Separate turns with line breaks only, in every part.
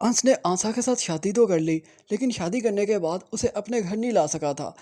अंश ने आंसा के साथ शादी तो कर ली, लेकिन शादी करने के बाद उसे अपने घर नहीं ला सका था,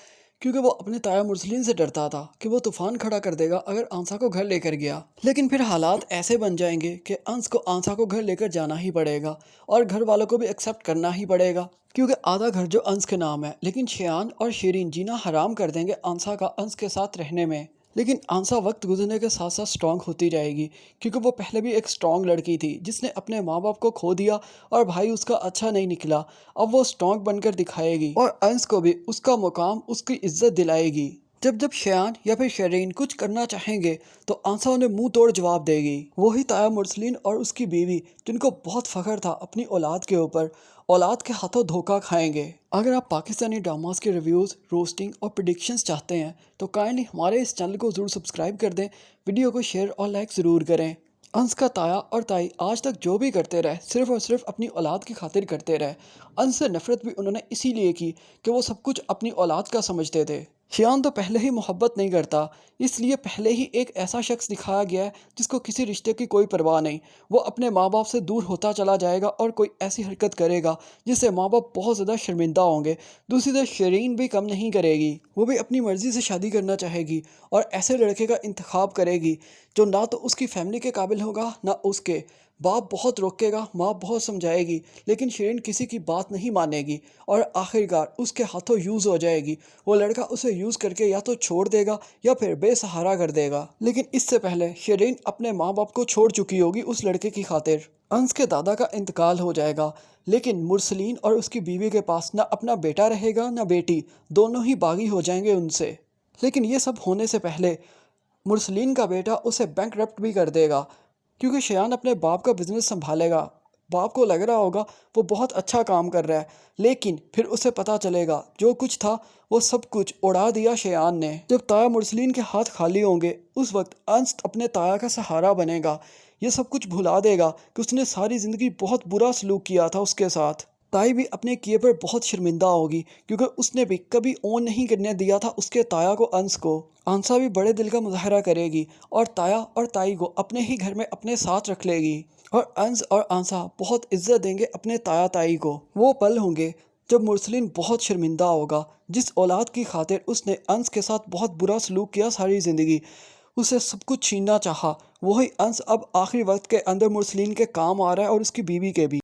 क्योंकि वो अपने ताया मुरसलीन से डरता था कि वो तूफान खड़ा कर देगा अगर आंसा को घर लेकर गया। लेकिन फिर हालात ऐसे बन जाएंगे कि अंश को आंसा को घर लेकर जाना ही पड़ेगा और घर वालों को भी एक्सेप्ट करना ही पड़ेगा, क्योंकि आधा घर जो अंश के नाम है। लेकिन शियान और शीरीन जीना हराम कर देंगे आंसा का अंश के साथ रहने में। लेकिन आंसा वक्त गुजरने के साथ साथ स्ट्रांग होती जाएगी, क्योंकि वो पहले भी एक स्ट्रांग लड़की थी जिसने अपने माँ बाप को खो दिया और भाई उसका अच्छा नहीं निकला। अब वो स्ट्रांग बनकर दिखाएगी और अंश को भी उसका मुकाम, उसकी इज्जत दिलाएगी। जब जब शयान या फिर शरीन कुछ करना चाहेंगे तो आंसा उन्हें मुंह तोड़ जवाब देगी। वही ताया मुरसलीन और उसकी बीवी, जिनको बहुत फख्र था अपनी औलाद के ऊपर, औलाद के हाथों धोखा खाएंगे। अगर आप पाकिस्तानी ड्रामास के रिव्यूज़, रोस्टिंग और प्रिडिक्शंस चाहते हैं तो काइंडली हमारे इस चैनल को ज़रूर सब्सक्राइब कर दें, वीडियो को शेयर और लाइक ज़रूर करें। अंश का ताया और ताई आज तक जो भी करते रहे सिर्फ और सिर्फ अपनी औलाद की खातिर करते रहे। अंश से नफरत भी उन्होंने इसीलिए की कि वो सब कुछ अपनी औलाद का समझते थे। शियान तो पहले ही मोहब्बत नहीं करता, इसलिए पहले ही एक ऐसा शख्स दिखाया गया है जिसको किसी रिश्ते की कोई परवाह नहीं। वो अपने माँ बाप से दूर होता चला जाएगा और कोई ऐसी हरकत करेगा जिससे माँ बाप बहुत ज़्यादा शर्मिंदा होंगे। दूसरी तरफ शरीन भी कम नहीं करेगी, वो भी अपनी मर्ज़ी से शादी करना चाहेगी और ऐसे लड़के का इंतखाब करेगी जो ना तो उसकी फैमिली के काबिल होगा ना उसके। बाप बहुत रोकेगा, माँ बहुत समझाएगी, लेकिन शिरीन किसी की बात नहीं मानेगी और आखिरकार उसके हाथों यूज़ हो जाएगी। वो लड़का उसे यूज़ करके या तो छोड़ देगा या फिर बेसहारा कर देगा। लेकिन इससे पहले शिरीन अपने माँ बाप को छोड़ चुकी होगी उस लड़के की खातिर। अंश के दादा का इंतकाल हो जाएगा, लेकिन मुरसलीन और उसकी बीवी के पास ना अपना बेटा रहेगा ना बेटी, दोनों ही बागी हो जाएंगे उनसे। लेकिन ये सब होने से पहले मुरसलीन का बेटा उसे बैंकरप्ट भी कर देगा, क्योंकि शयान अपने बाप का बिजनेस संभालेगा। बाप को लग रहा होगा वो बहुत अच्छा काम कर रहा है, लेकिन फिर उसे पता चलेगा जो कुछ था वो सब कुछ उड़ा दिया शयान ने। जब ताया मुरसलीन के हाथ खाली होंगे उस वक्त अंश अपने ताया का सहारा बनेगा। ये सब कुछ भुला देगा कि उसने सारी ज़िंदगी बहुत बुरा सलूक किया था उसके साथ। ताई भी अपने किए पर बहुत शर्मिंदा होगी, क्योंकि उसने भी कभी ओन नहीं करने दिया था उसके ताया को, अंश को। आंसा भी बड़े दिल का मुजाहरा करेगी और ताया और ताई को अपने ही घर में अपने साथ रख लेगी और अंश और आंसा बहुत इज्जत देंगे अपने ताया ताई को। वो पल होंगे जब मुरसलीन बहुत शर्मिंदा होगा, जिस औलाद की खातिर उसने अंश के साथ बहुत बुरा सलूक किया सारी ज़िंदगी, उसे सब कुछ छीनना चाहा। वही अंश अब आखिरी वक्त के अंदर मुरसलीन के काम आ रहा है और उसकी बीवी के भी।